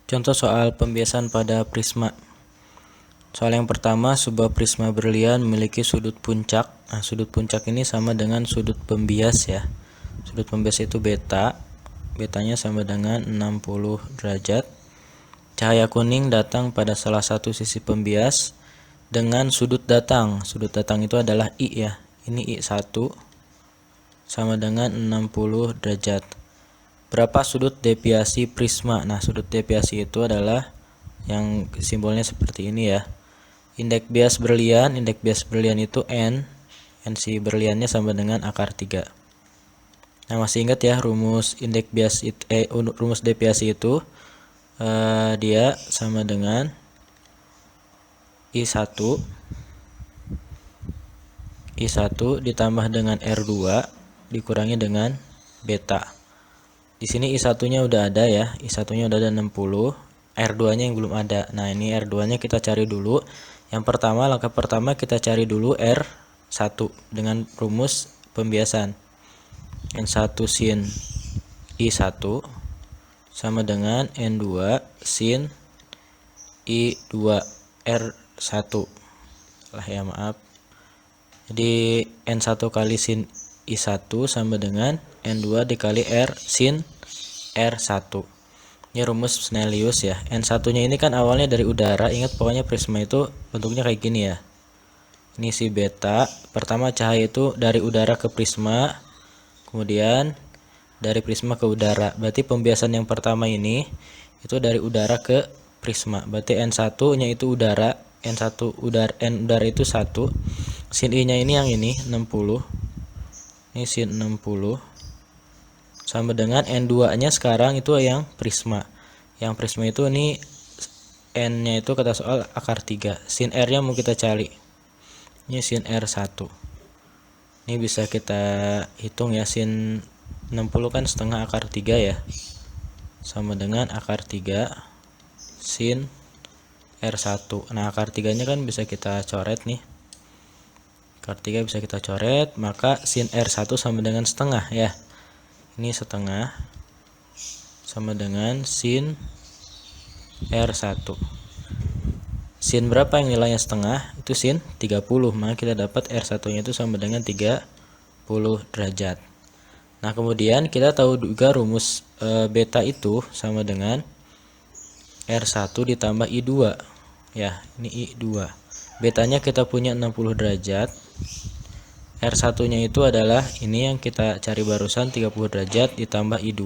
Contoh soal pembiasan pada prisma. Soal yang pertama, sebuah prisma berlian memiliki sudut puncak. Nah, sudut puncak ini sama dengan sudut pembias ya. Sudut pembias itu beta. Betanya sama dengan 60 derajat. Cahaya kuning datang pada salah satu sisi pembias dengan sudut datang. Sudut datang itu adalah I ya. Ini I1 sama dengan 60 derajat. Berapa sudut deviasi prisma? Nah, sudut deviasi itu adalah yang simbolnya seperti ini ya. Indeks bias berlian itu N si berliannya sama dengan akar 3. Nah, masih ingat ya rumus indeks bias itu, rumus deviasi itu dia sama dengan I1 ditambah dengan R2 dikurangi dengan beta. Di sini I1-nya udah ada ya, I1-nya udah ada 60, R2-nya yang belum ada. Nah, ini R2-nya kita cari dulu. Yang pertama, langkah pertama kita cari dulu R1 dengan rumus pembiasan. N1 sin I1 sama dengan N2 sin I2 R1. Lah ya, maaf. Jadi N1 kali sin I1 sama dengan N2 dikali R sin R1. Ini rumus Snellius ya. N1-nya ini kan awalnya dari udara. Ingat pokoknya prisma itu bentuknya kayak gini ya. Ini si beta. Pertama cahaya itu dari udara ke prisma. Kemudian dari prisma ke udara. Berarti pembiasan yang pertama ini itu dari udara ke prisma. Berarti N1-nya itu udara. N udara itu 1. Sin I-nya ini yang ini 60. Ini sin 60 sama dengan N2-nya sekarang itu yang prisma. Yang prisma itu ini N-nya itu kata soal akar 3. Sin R-nya mau kita cari. Ini sin R1. Ini bisa kita hitung ya, sin 60 kan setengah akar 3 ya. Sama dengan akar 3 sin R1. Nah, akar 3-nya kan bisa kita coret nih. Akar 3 bisa kita coret, maka sin R1 sama dengan setengah ya. Ini setengah sama dengan sin R1. Sin berapa yang nilainya setengah? Itu sin 30. Maka kita dapat R1-nya itu sama dengan 30 derajat. Nah, kemudian kita tahu juga rumus beta itu sama dengan R1 ditambah I2. Ya, ini I2. Betanya kita punya 60 derajat. R1-nya itu adalah ini yang kita cari barusan 30 derajat ditambah I2.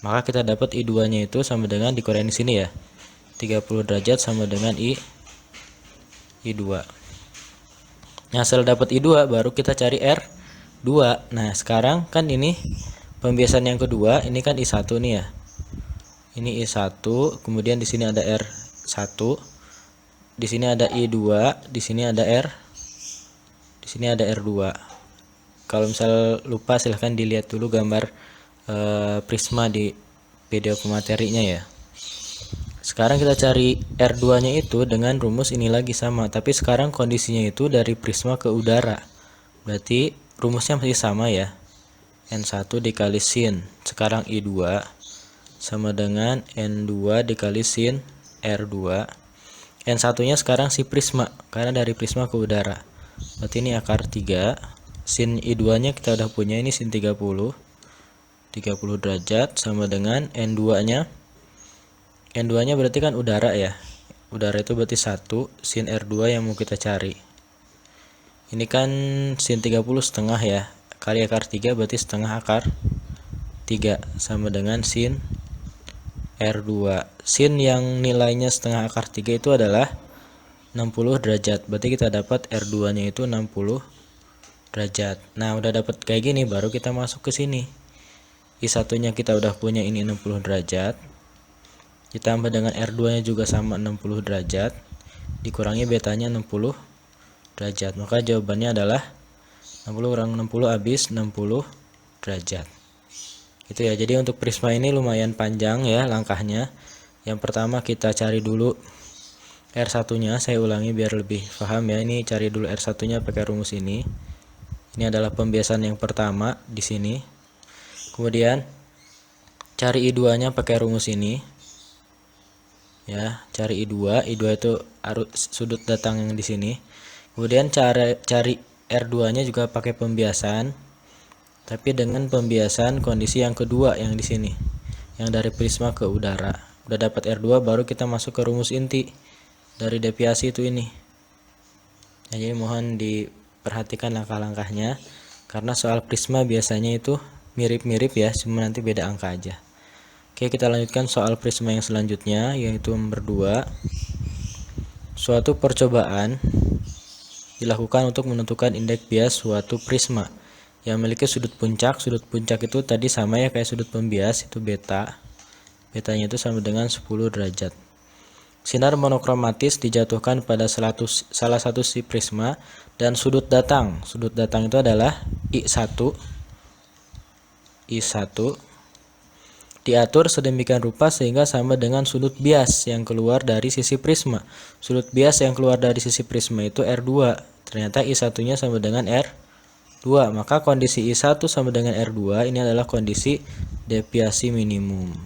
Maka kita dapat I2-nya itu sama dengan dikurangi di sini ya. 30 derajat sama dengan I2. Nah, setelah dapat I2 baru kita cari R2. Nah, sekarang kan ini pembiasan yang kedua, ini kan I1 nih ya. Ini I1, kemudian di sini ada R1. Di sini ada I2, di sini ada di sini ada R2. Kalau misal lupa silahkan dilihat dulu gambar prisma di video pematerinya ya. Sekarang kita cari R2-nya itu dengan rumus ini lagi sama, tapi sekarang kondisinya itu dari prisma ke udara. Berarti rumusnya masih sama ya. N1 dikali sin, sekarang I2 sama dengan N2 dikali sin R2. N1-nya sekarang si prisma, karena dari prisma ke udara. Berarti ini akar 3. Sin I2-nya kita udah punya, ini sin 30 derajat sama dengan N2-nya. N2-nya berarti kan udara ya. Udara itu berarti 1, sin R2 yang mau kita cari. Ini kan sin 30 setengah ya. Kali akar 3 berarti setengah akar 3 sama dengan sin R2. Sin yang nilainya setengah akar 3 itu adalah 60 derajat. Berarti kita dapat R2-nya itu 60 derajat. Nah, udah dapat kayak gini baru kita masuk ke sini. I1-nya kita udah punya ini 60 derajat. Ditambah dengan R2-nya juga sama 60 derajat. Dikurangi betanya 60 derajat. Maka jawabannya adalah 60 kurang 60 habis 60 derajat. Itu ya. Jadi untuk prisma ini lumayan panjang ya langkahnya. Yang pertama kita cari dulu R1-nya, saya ulangi biar lebih paham ya. Ini cari dulu R1-nya pakai rumus ini. Ini adalah pembiasan yang pertama di sini. Kemudian cari I2-nya pakai rumus ini. Ya, cari I2. I2 itu sudut datang yang di sini. Kemudian cari R2-nya juga pakai pembiasan. Tapi dengan pembiasan kondisi yang kedua yang di sini. Yang dari prisma ke udara. Udah dapat R2 baru kita masuk ke rumus inti dari deviasi itu ini. Nah, jadi mohon diperhatikan langkah-langkahnya karena soal prisma biasanya itu mirip-mirip ya, cuma nanti beda angka aja. Oke, kita lanjutkan soal prisma yang selanjutnya, yaitu nomor 2. Suatu percobaan dilakukan untuk menentukan indeks bias suatu prisma yang memiliki sudut puncak. Sudut puncak itu tadi sama ya kayak sudut pembias, itu beta. Betanya itu sama dengan 10 derajat. Sinar monokromatis dijatuhkan pada salah satu si prisma dan sudut datang. Sudut datang itu adalah I1 diatur sedemikian rupa sehingga sama dengan sudut bias yang keluar dari sisi prisma. Sudut bias yang keluar dari sisi prisma itu R2. Ternyata I1-nya sama dengan R2. Maka kondisi I1 sama dengan R2 ini adalah kondisi deviasi minimum.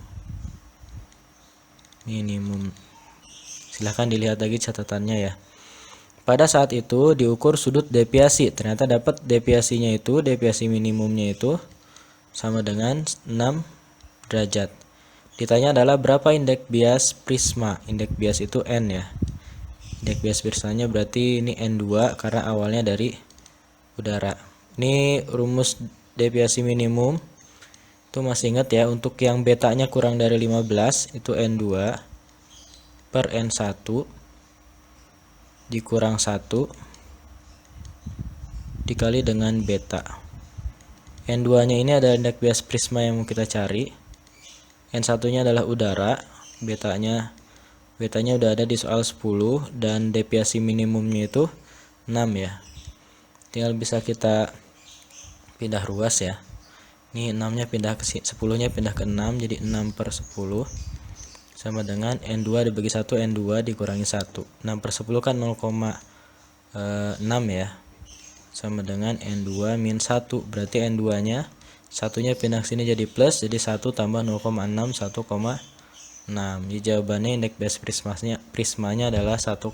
Silahkan dilihat lagi catatannya ya. Pada saat itu diukur sudut deviasi. Ternyata dapat deviasinya itu, deviasi minimumnya itu sama dengan 6 derajat. Ditanya adalah berapa indeks bias prisma. Indeks bias itu N ya. Indeks bias prismanya berarti ini N2 karena awalnya dari udara. Ini rumus deviasi minimum. Itu masih ingat ya, untuk yang betanya kurang dari 15 itu N2 per N1 dikurang 1 dikali dengan beta. N2 nya ini adalah indeks bias prisma yang mau kita cari. N1 nya adalah udara, betanya udah ada di soal 10 dan deviasi minimumnya itu 6 ya. Tinggal bisa kita pindah ruas ya. Ini 6 nya pindah ke 10 nya pindah ke 6 jadi 6 per 10 sama dengan N2 dibagi 1 N2 dikurangi 1. 6 per 10 kan 0,6 ya. Sama dengan N2 min 1, berarti N2 nya satunya pindah ke sini jadi plus, jadi 1 tambah 0,6 1,6. Jadi jawabannya indeks bias prismanya adalah 1,6.